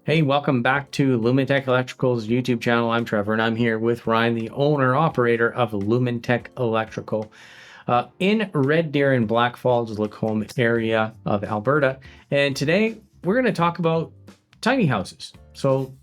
Hey, welcome back to Lumentek Electrical's YouTube channel. I'm Trevor, and I'm here with Ryan, the owner-operator of Lumentek Electrical in Red Deer and Blackfalds, Lacombe area of Alberta. And today we're going to talk about tiny houses. So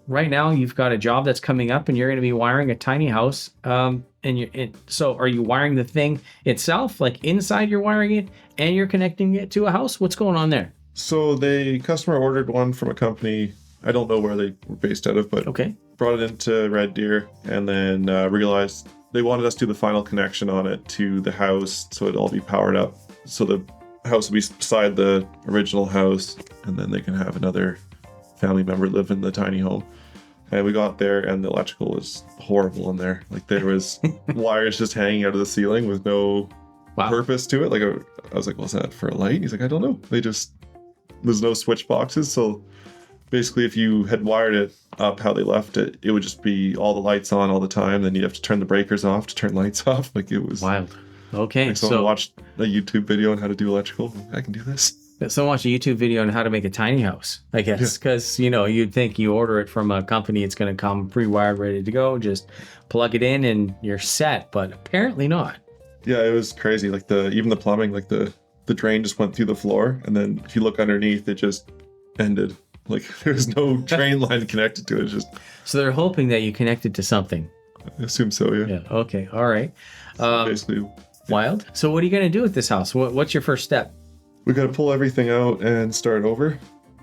right now you've got a job that's coming up and you're going to be wiring a tiny house. So are you wiring the thing itself, like inside you're wiring it, and you're connecting it to a house? What's going on there? So the customer ordered one from a company. I don't know where they were based out of, but Okay. brought it into Red Deer and then realized they wanted us to do the final connection on it to the house so it'd all be powered up. So the house will be beside the original house, and then they can have another family member live in the tiny home. And we got there and the electrical was horrible in there. Like there was wires just hanging out of the ceiling with no purpose to it. Like I was like, what's that for a light? He's like, I don't know. There's no switch boxes, so basically if you had wired it up how they left it, it would just be all the lights on all the time. Then you'd have to turn the breakers off to turn lights off. Like it was Wild. Okay. Like someone watched a YouTube video on how to do electrical. I can do this. Someone watched a YouTube video on how to make a tiny house, I guess, because, you'd think you order it from a company, it's going to come pre-wired, ready to go, just plug it in and you're set, but apparently not. Yeah, it was crazy. Like even the plumbing, like the drain just went through the floor, and then if you look underneath, it just ended. Like there's no drain line connected to it. So they're hoping that you connected to something. I assume so. Yeah. Yeah. Okay. All right. So basically, wild. So what are you going to do with this house? What's your first step? We got to pull everything out and start over,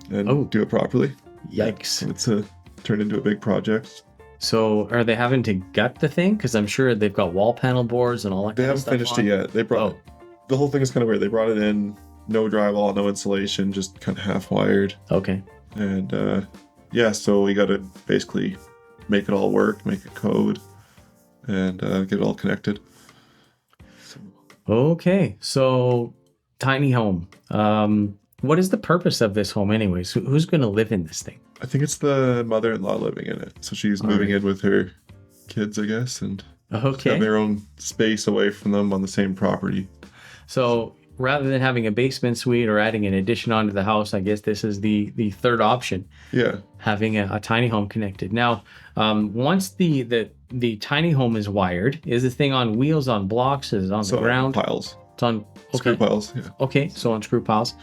and do it properly. Yikes! It's turned into a big project. So are they having to gut the thing? Because I'm sure they've got wall panel boards and all that. They haven't finished it yet. They brought. The whole thing is kind of weird. They brought it in, no drywall, no insulation, just kind of half wired. Okay. And so we got to basically make it all work, make a code, and get it all connected. Okay, so tiny home. What is the purpose of this home anyways? Who's going to live in this thing? I think it's the mother-in-law living in it. So she's moving in with her kids, I guess, and have their own space away from them on the same property. So rather than having a basement suite or adding an addition onto the house, I guess this is the third option. Yeah. Having a tiny home connected. Now, once the tiny home is wired, is the thing on wheels, on blocks, is it on the ground? Piles. It's on screw piles. Yeah. Okay, so on screw piles.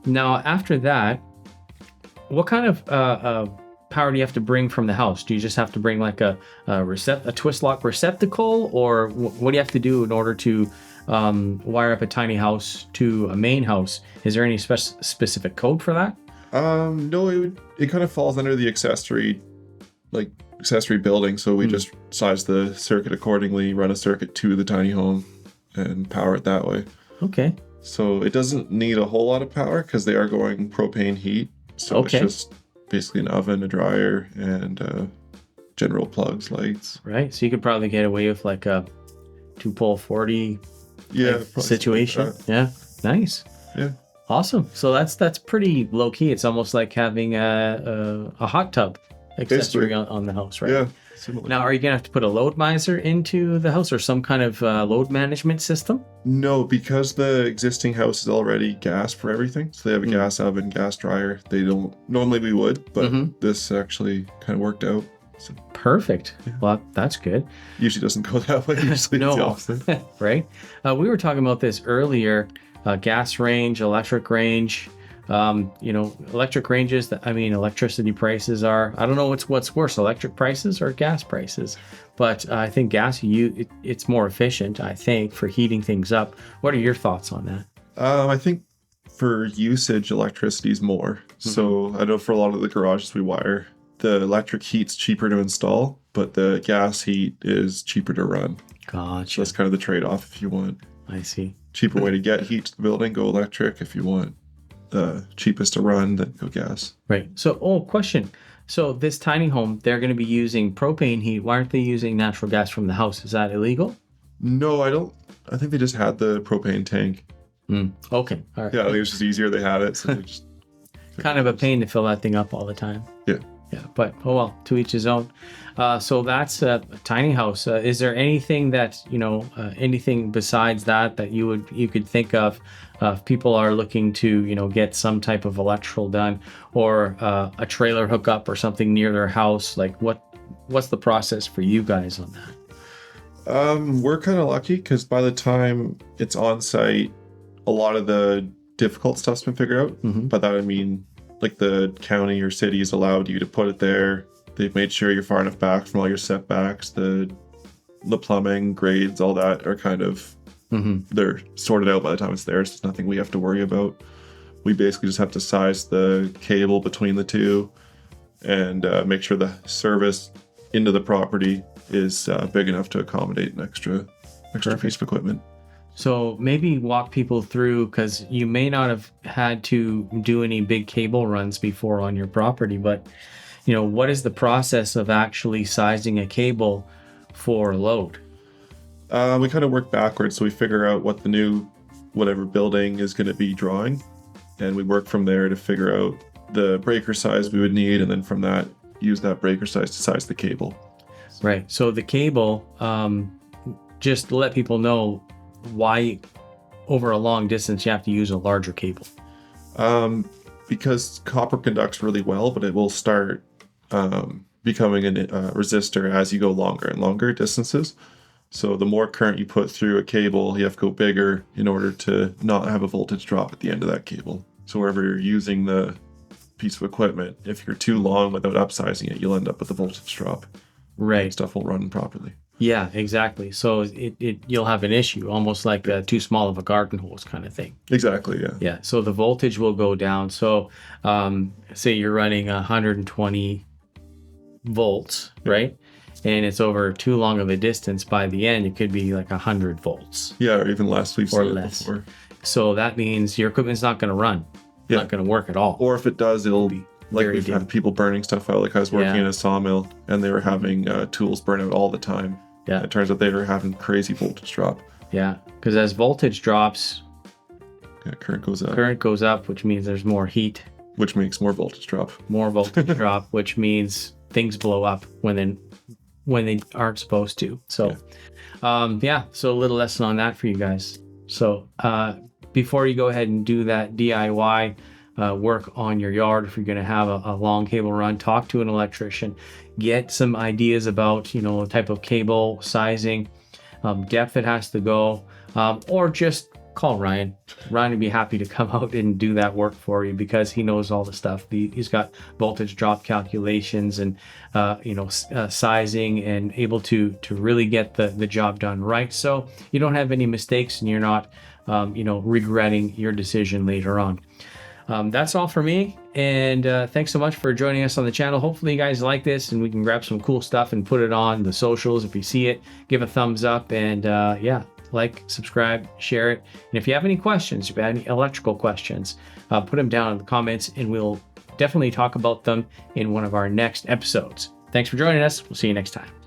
Now, after that, what kind of power do you have to bring from the house? Do you just have to bring like a twist lock receptacle, or what do you have to do in order to wire up a tiny house to a main house? Is there any specific code for that? No, it kind of falls under the accessory building. So we just size the circuit accordingly, run a circuit to the tiny home, and power it that way. Okay. So it doesn't need a whole lot of power because they are going propane heat. So it's just basically an oven, a dryer, and general plugs, lights. Right. So you could probably get away with like a 2-pole 40 situation. Like yeah. Nice. Yeah. Awesome. So that's pretty low key. It's almost like having a hot tub accessory on the house, right? Yeah. Now, are you going to have to put a load miser into the house or some kind of load management system? No, because the existing house is already gas for everything. So they have a gas oven, gas dryer. They don't, normally we would, but this actually kind of worked out. So, perfect. Yeah. Well, that's good. Usually doesn't go that way. Usually it's the opposite. Right. We were talking about this earlier, gas range, electric range. Electric ranges, electricity prices are, I don't know what's worse, electric prices or gas prices, but I think gas, it's more efficient, I think, for heating things up. What are your thoughts on that? I think for usage, electricity is more. So I know for a lot of the garages we wire, the electric heat's cheaper to install, but the gas heat is cheaper to run. Gotcha. So that's kind of the trade-off if you want. I see. Cheaper way to get heat to the building, go electric. If you want the cheapest to run, then go gas. Right. So, question. So this tiny home, they're going to be using propane heat. Why aren't they using natural gas from the house? Is that illegal? No, I don't. I think they just had the propane tank. Okay. All right. Yeah, I think it was just easier. They had it. So they just kind of a pain to fill that thing up all the time. Yeah. Yeah, but oh well, to each his own. So that's a tiny house. Is there anything that anything besides that you could think of if people are looking to get some type of electrical done, or a trailer hookup or something near their house? Like what's the process for you guys on that? We're kind of lucky because by the time it's on site, a lot of the difficult stuff's been figured out. Mm-hmm. By that I mean, like, the county or city has allowed you to put it there. They've made sure you're far enough back from all your setbacks. The plumbing, grades, all that are kind of, they're sorted out by the time it's there. So it's nothing we have to worry about. We basically just have to size the cable between the two and make sure the service into the property is big enough to accommodate an extra piece of equipment. So maybe walk people through, because you may not have had to do any big cable runs before on your property, but what is the process of actually sizing a cable for load? We kind of work backwards. So we figure out what the new whatever building is going to be drawing, and we work from there to figure out the breaker size we would need, and then from that use that breaker size to size the cable. Right. So the cable, just to let people know why over a long distance you have to use a larger cable. Because copper conducts really well, but it will start becoming a resistor as you go longer and longer distances. So the more current you put through a cable, you have to go bigger in order to not have a voltage drop at the end of that cable. So wherever you're using the piece of equipment, if you're too long without upsizing it, you'll end up with a voltage drop. Right. Stuff will run properly. Yeah, exactly. So you'll have an issue, almost like too small of a garden hose kind of thing. Exactly, yeah. Yeah, so the voltage will go down. So say you're running 120 volts, right? And it's over too long of a distance. By the end, it could be like 100 volts. Yeah, or even less. We've seen it before. So that means your equipment's not going to run. Yeah. Not going to work at all. Or if it does, it'll be like we've had people burning stuff out. Like I was working in a sawmill, and they were having tools burn out all the time. Yeah. It turns out they were having crazy voltage drop. Yeah, because as voltage drops, current goes up. Current goes up, which means there's more heat. Which makes more voltage drop. More voltage drop, which means things blow up when they aren't supposed to. So, so a little lesson on that for you guys. So before you go ahead and do that DIY work on your yard, if you're going to have a long cable run, talk to an electrician, get some ideas about the type of cable sizing, depth it has to go, or just call Ryan. Ryan would be happy to come out and do that work for you, because he knows all the stuff. He's got voltage drop calculations and sizing, and able to really get the job done right, so you don't have any mistakes and you're not regretting your decision later on. That's all for me, and thanks so much for joining us on the channel. Hopefully you guys like this, and we can grab some cool stuff and put it on the socials. If you see it, give a thumbs up, and like, subscribe, share it. And if you have any questions, if you have any electrical questions, put them down in the comments, and we'll definitely talk about them in one of our next episodes. Thanks for joining us. We'll see you next time.